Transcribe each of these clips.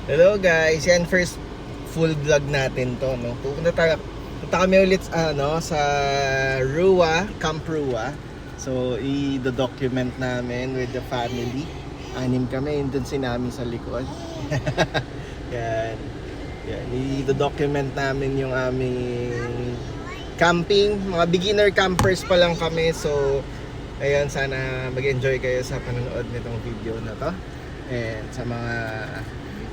Hello guys, yan first full vlog natin to, no. Punta kami ulit sa Rua, Camp Rua. So i-document namin with the family. 6 kami, yun dun si Nami sa likod. Yan. Yan, i-document namin yung aming camping. Mga beginner campers pa lang kami. So ayun, sana mag-enjoy kayo sa panonood nitong video na to. And sa mga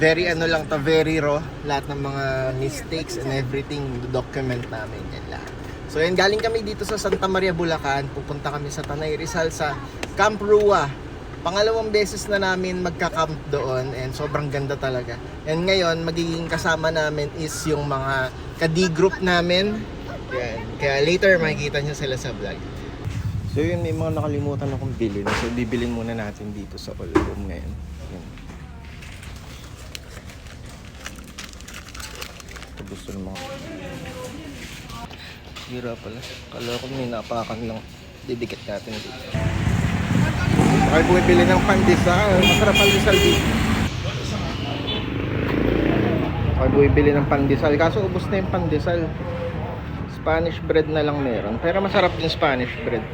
very raw, lahat ng mga mistakes and everything document namin yan lahat. So yan, galing kami dito sa Santa Maria, Bulacan, pupunta kami sa Tanay Rizal sa Camp Rua. Pangalawang beses na namin magka-camp doon and sobrang ganda talaga. And ngayon, magiging kasama namin is yung mga ka-D-group namin. Yan. Kaya later makikita nyo sila sa vlog. So yun, may mga nakalimutan akong bilhin. So bibilin muna natin dito sa all room ngayon. Yan. Gusto ng mga hira pala. Kala ko may napakan lang. Didikit natin dito. Okay, bumibili ng pandesal. Masarap pandesal dito. Okay, bumibili ng pandesal. Kaso ubos na yung pandesal. Spanish bread na lang meron. Pero masarap yung Spanish bread.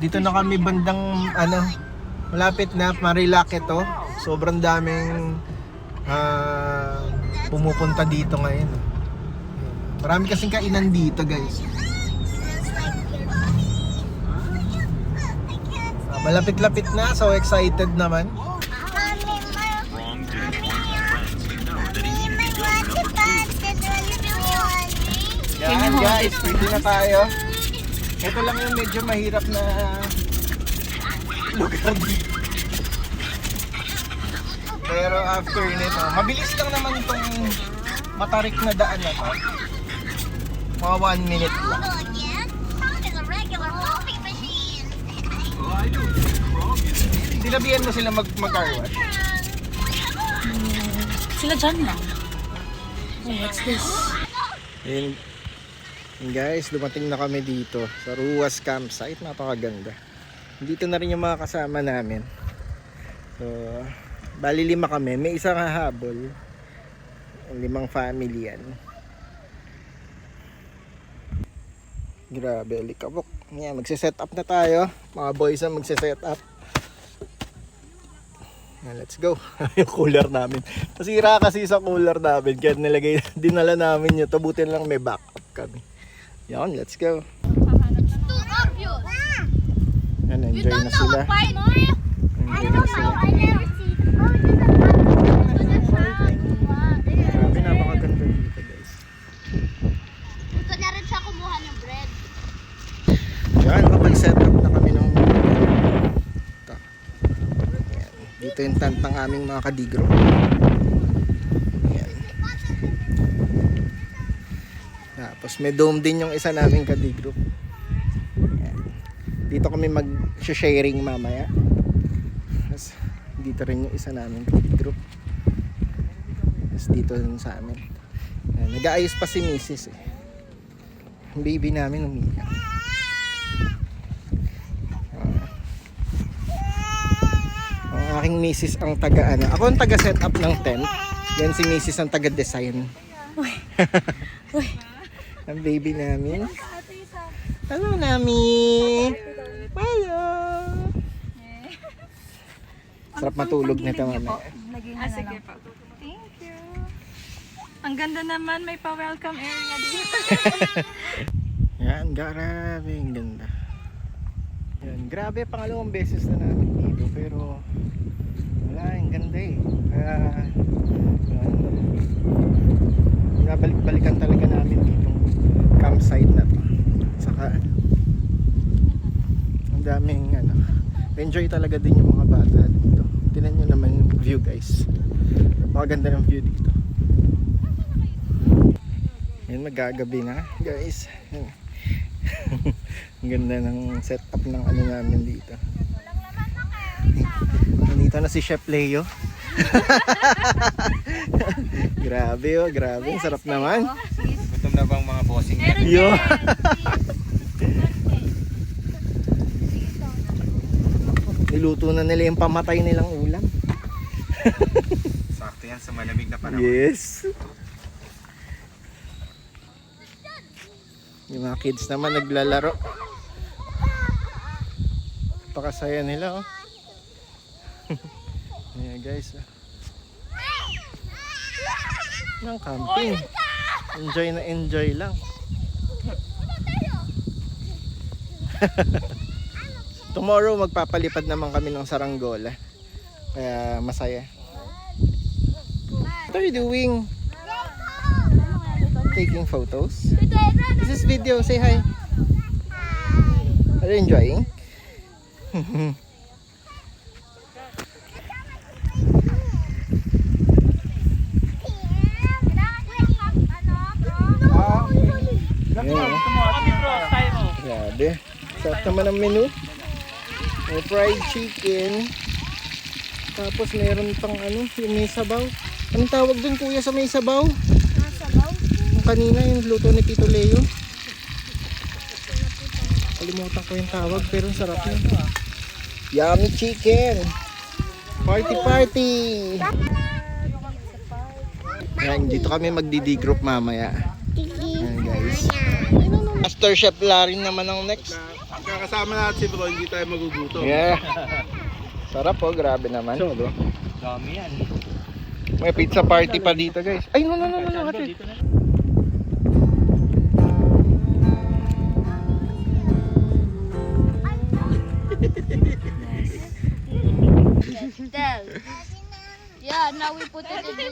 Dito na kami bandang malapit na Marilake to. Sobrang daming pumupunta dito ngayon. Marami kasing kainan dito, guys. Malapit-lapit na, so excited naman. Yan guys, pwede na tayo. Ito lang yung medyo mahirap na lugar dito. Pero after nito, mabilis lang naman itong matarik na daan na to. Mga 1 minute lang. Sinabihan mo sila mag-car wash? Sila dyan lang. Oh, what's this? And guys, dumating na kami dito sa Ruas Campsite. Napakaganda. Dito na rin yung mga kasama namin. So, bali 5 kami. May isang hahabol. 5 family yan. Grabe, alikabok. Yan, magsiset up na tayo. Mga boys ang magsiset up. Yan, let's go. Yung cooler namin. Nasira kasi sa cooler namin. Kaya dinala namin yun. Tabutin lang may backup kami. Yan, let's go. Yan, enjoy na sila. Enjoy na sila. Grabe, napakaganda dito, guys. Dito na rin siya kumuha ng bread. Yan, kapag-set up na kami ng ito. Yan. Dito yung tent ng aming mga kadigro. Yan. Tapos may dome din yung isa naming kadigro. Yan. Dito kami mag-sharing mamaya. Tapos dito rin yung isa naming kadigro. Tapos dito rin sa amin. Yan. Nag-aayos pa si Mrs. Yung baby namin umiyak. Ang aking Mrs. ang taga ako ang taga set up ng tent. Yan si Mrs. ang taga design. Uy. Ang baby namin. Hello, Nami. Hello. Sarap matulog nito mamaya. Sige po. Thank you. Ang ganda naman, may pa-welcome area dito. Yan, grabe, ang ganda. Yan, grabe, pangalawang beses na namin dito, pero wala, ang ganda eh. Nabalik-balikan talaga namin ditong campsite na to. Saka ang daming enjoy talaga din yung mga bata dito. Tingnan nyo naman yung view, guys. Maganda ng view dito. Yan, magagabi na, guys. Ang ganda ng setup ng namin dito. Ito na si Chef Leo. Grabe oh, grabe. Ang sarap naman. Gutom na bang mga bossing Meron Yo. din. Niluto na nila yung pamatay nilang ulam. Sakto yan sa malamig na panahon. Yes. Yung mga kids naman naglalaro. Pakasaya nila oh. Yeah guys. Ng camping. Enjoy na enjoy lang. Tomorrow magpapalipad naman kami ng saranggola. Kaya masaya. What are you doing? Taking photos? This is video. Say hi. Are you enjoying? Grabe. Sarap naman ang menu. May fried chicken. Tapos meron pang ano, yung may sabaw. Anong tawag dun kuya sa may sabaw? Yung kanina yung luto ni Tito Leo. Kalimutan ko yung tawag pero ang sarap yun. Yummy chicken! Party party! Yan, dito kami magdi-D-group mamaya. Yan guys. Master Chef Larry naman ang next. Kakasama natin si bro, hindi tayo magugutom. Yeah. Sarap oh, grabe naman. Dami yan. May pizza party pa dito guys. Ay no. Ate. Del. Yeah, now we put it in the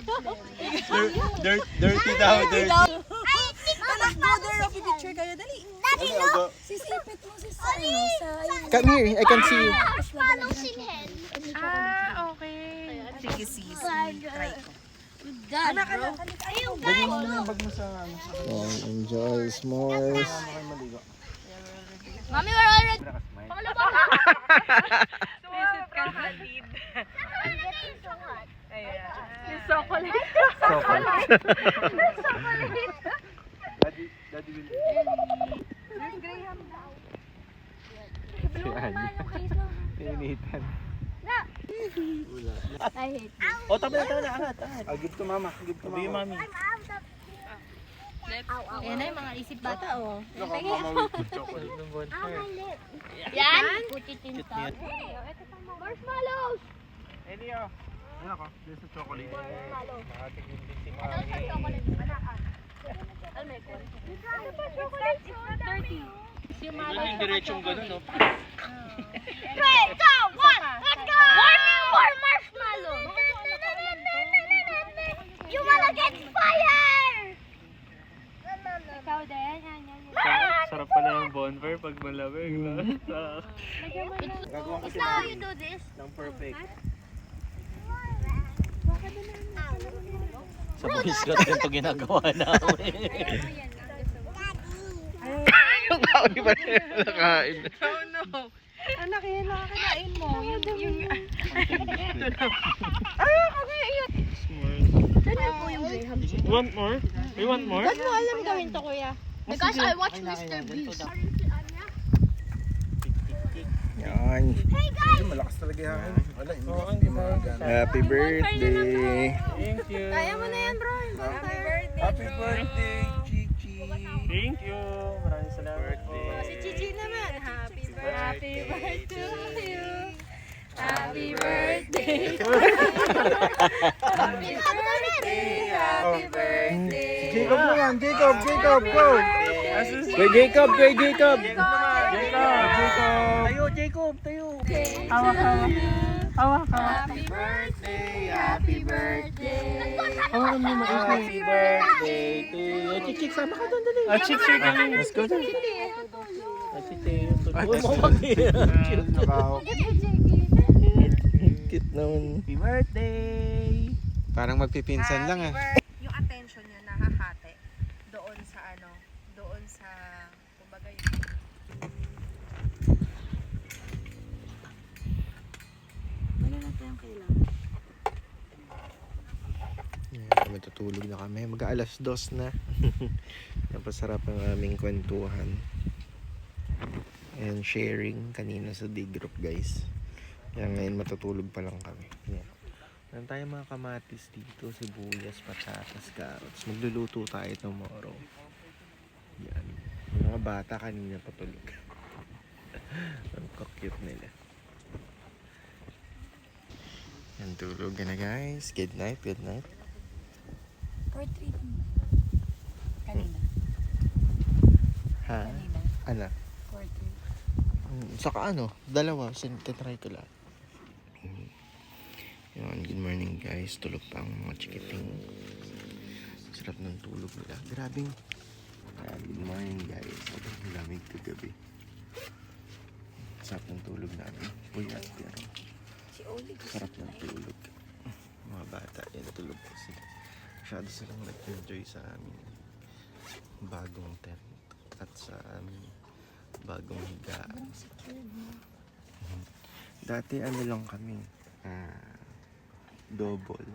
Dirty daw, dirty. Anak mo, there of picture kayo. Dali. Sisipit mo si Sano sa... Come here, I can see you. Ah, okay. Sige, sis. Try ko. Dad, Anak, bro. ayun, Oh, enjoy s'mores. Mommy, we're already... Visit ka sa lead. Ayan. Yung chocolate. Daddy will... Pinitan. I hate O, tabi na, angat. I'll give to mama. Give to mama. Ayan na yung mga isip bata, oh. Mama will put chocolate. Yan, put it in top. Marshmallows! Elio. Ano ko? There's a chocolate. Nakatigil din si Ano mami. sa chocolate? Ano pa chocolate? It's not dirty. Yung diretsong gano'n, no? 3, 2, 1, let's go! More marshmallows! You wanna get fire! Ikaw din, yan. Sarap pala yung bonfire pag malamig, no? Gagawin ko It's not how you do this. ng perfect. Sa Boy Scout ito ginagawa namin. Yung kaoy pa rin nakain. Oh no. Anak, yan lang kakain mo. Yung... Want more? You want more? Ba't mo alam gawin to, kuya? Because I watch Mr. Beast. Yan. Malakas talaga yung hangin. Wala, hindi magana. Happy birthday. Thank you. Kaya mo na yan, bro. Happy birthday, Happy birthday, Chichi. Thank you. Maraming salamat po. Si Chichi naman. Happy birthday. Happy birthday to you. Happy birthday. Happy birthday. Happy birthday. Jacob naman, Jacob, go! Kay Jacob. Jacob! Tayo, Jacob, tayo! Happy birthday. Happy birthday. Happy birthday to you. Chichik, sama ka doon, dali. Chichik, let's go doon. Cute naman. Happy birthday! Parang magpipinsan lang ah. Yung attention niya nakahati doon sa kumbaga yung Ano na to? Ayan, matutulog na kami. Mag-aalas 2 na. Napasarap ang aming kwentuhan. And sharing kanina sa day group, guys. Kaya ngayon matutulog pa lang kami. Ayan. Meron tayo mga kamatis dito, sibuyas, patatas, carrots. Magluluto tayo tomorrow. Yan. Yung mga bata kanina patulog. Ang cute nila. Yan, tulog na guys. Good night, good night. For 3. Kanina. Ha? Kanina. Ano? For 3. Saka ano? Dalawa. Try ko lang. Yan, good morning guys. Tulog pa ang mga chikiting. Sarap ng tulog nila. Grabing. Good morning guys. Sobrang lamig kagabi. Sarap ng tulog namin. Puyat pero sarap ng tulog. Mga bata, yan tulog po sila. Masyado silang nag-enjoy sa aming bagong tent at sa aming bagong higaan. Dati ano lang kami, double.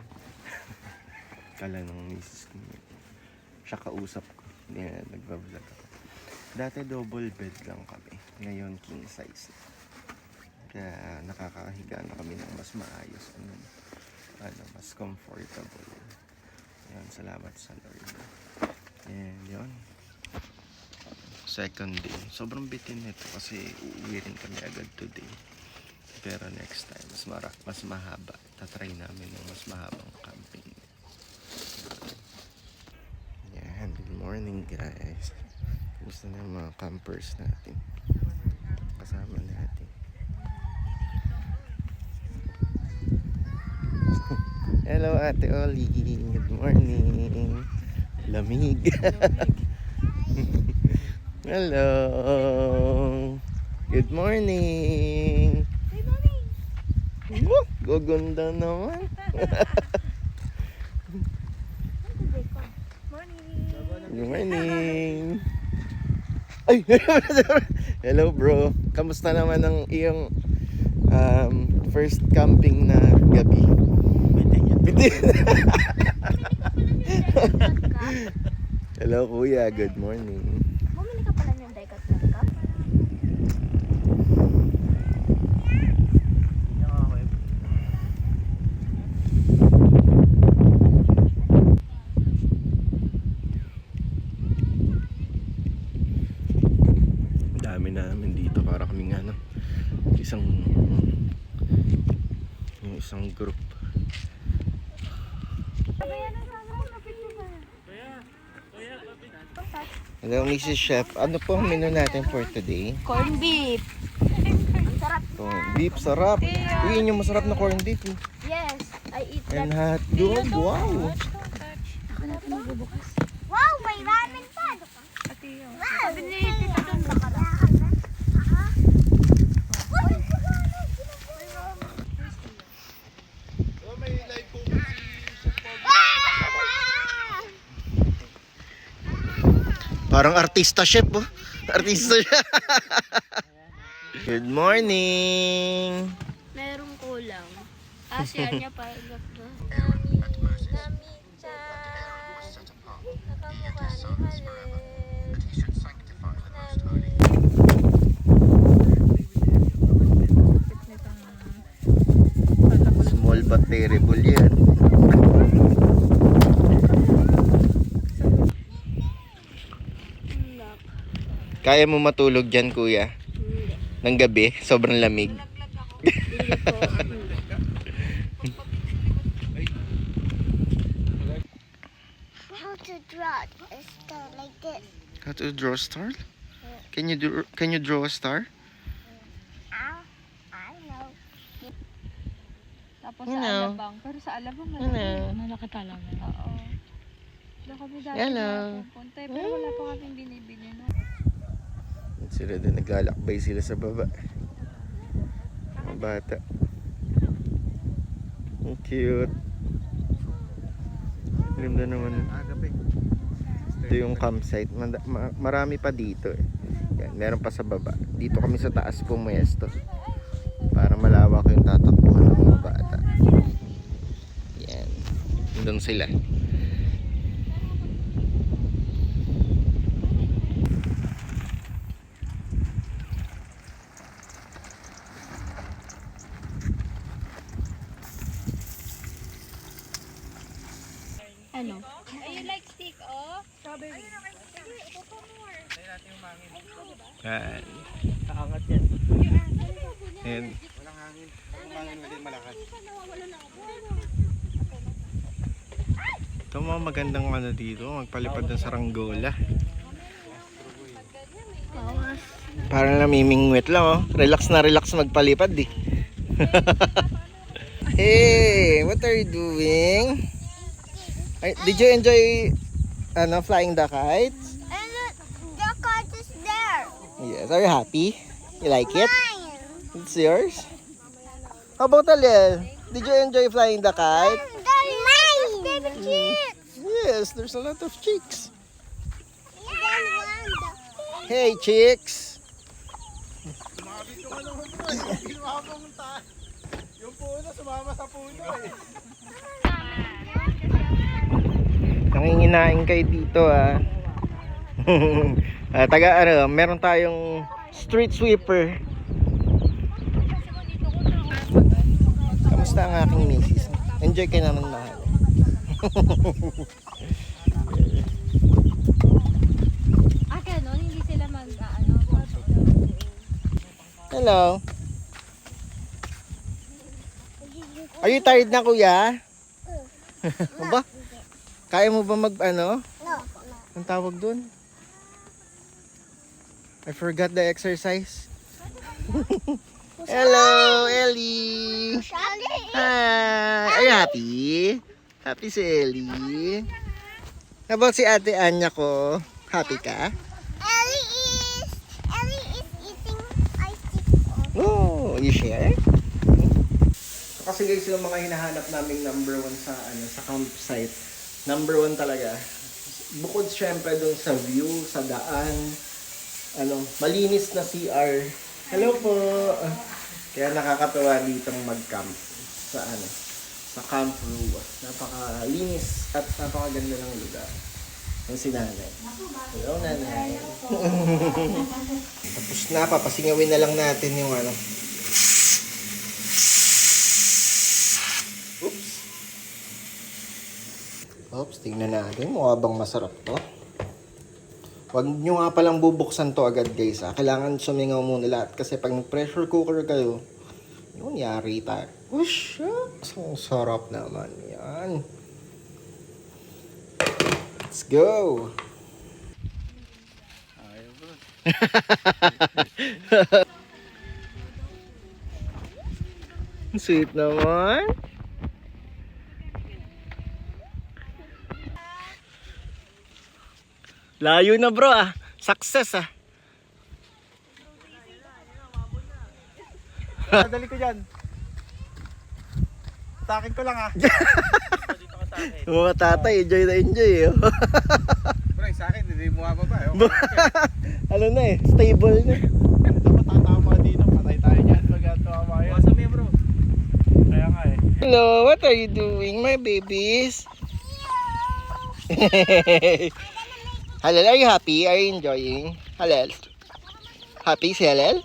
Kala ng misis ko. Siya kausap ko. Hindi na nagbablog ako. Dati double bed lang kami. Ngayon king size. Kaya nakakahiga na kami ng mas maayos. Mas comfortable. Yan, salamat sa Lord. And yun. Second day. Sobrang bitin nito kasi uuwi rin kami agad today. Pero next time, mas mahaba. Tatry namin ng mas mahabang camping. Yan, good morning guys. Gusto na yung mga campers natin. Kasama natin. Hello Ate Oli. Good morning. Lamig. Hello. Good morning. Gaganda naman. Good morning. Ay, hello bro. Kamusta naman ang iyong first camping na gabi? Bitin. Hello kuya, good morning. Bumili ka pala ng die-cut laptop? Dami namin dito para kaming isang group. Hello Mrs. Chef, ano po ang menu natin for today? Corn beef. Corn beef, sarap. Uy, yun yung masarap na corn beef. Yes, I eat And that. hotdog, wow. Wow, may ramen pa. Wow. Sabi ni Tita doon nakaraan. Parang artista chef, oh. Artista siya. Good morning. Merong kulang. Siya niya pa. Small but terrible yan. Kaya mo matulog dyan, kuya? Ng gabi? Sobrang lamig. How to draw a star like this? How to draw a star? Can you draw a star? I know. Tapos Hello. sa Alabang. Pero sa Alabang malaki talaga. Oo. Doon kami dati Hello. pupunta. Pero wala pa kaming binibili na. Sila doon, naglalakbay sila sa baba. Mga bata. Ang cute. Ganda naman. Ito yung campsite. Marami pa dito eh. Yan, meron pa sa baba. Dito kami sa taas pumesto. Para malawak yung tatakbuhan ng mga bata. Nandun sila. Ano? You like stick, oh? Yan. Kaangat yan. And ito mga magandang ano dito, magpalipad ng saranggola. Parang namimingwit lang oh. Relax na relax magpalipad eh. Hey, what are you doing? Did you enjoy flying the kites? And the cart is there. Yes, are you happy? You like it? Mine. It's yours? How about Alel? Did you enjoy flying the kite? Mine. Baby chicks. Yes, there's a lot of chicks. Then one. Hey, chicks! Yung puno, sumama sa puno eh. Nanginginain kayo dito ah. Meron tayong street sweeper. Kamusta ang aking misis? Enjoy kayo naman mahal. Ganun, hindi sila Hello. Are you tired na kuya? Aba? Kaya mo ba No. ang tawag dun? I forgot the exercise. Hello, Ellie. Hi. Are you happy? Happy si Ellie. How about si Ate Anya ko? Happy ka? Ellie is eating ice cream. Oh, you share? Kasi guys, yung mga hinahanap naming number 1 sa sa campsite. Number 1 talaga. Bukod syempre dun sa view, sa daan, malinis na CR. Hello po. Kaya nakakatuwa ditong mag-camp sa sa Camp Rua. Napakalinis at napakaganda ng lugar. Yung si Nanay. Hello, Nanay. Tapos na, papasingawin na lang natin yung Oops, tingnan natin. Mukha bang masarap to? Huwag nyo nga palang bubuksan to agad guys ha. Kailangan sumingaw muna lahat. Kasi pag pressure cooker kayo, yun, yari tayo. Ush, ang sarap naman yan. Let's go! Sweet naman. Layo na bro ah. Success ah. Dali ko dyan. Takin ko lang ah. Mga tatay, enjoy na enjoy eh. Bro, sa akin, hindi mo mababa. Ano na eh, stable na. Matatama dito, patay tayo dyan pag tumama yun. Wasa mo bro. Kaya nga eh. Hello, what are you doing my babies? Halal, are you happy? Are you enjoying? Halal. Happy si Halal?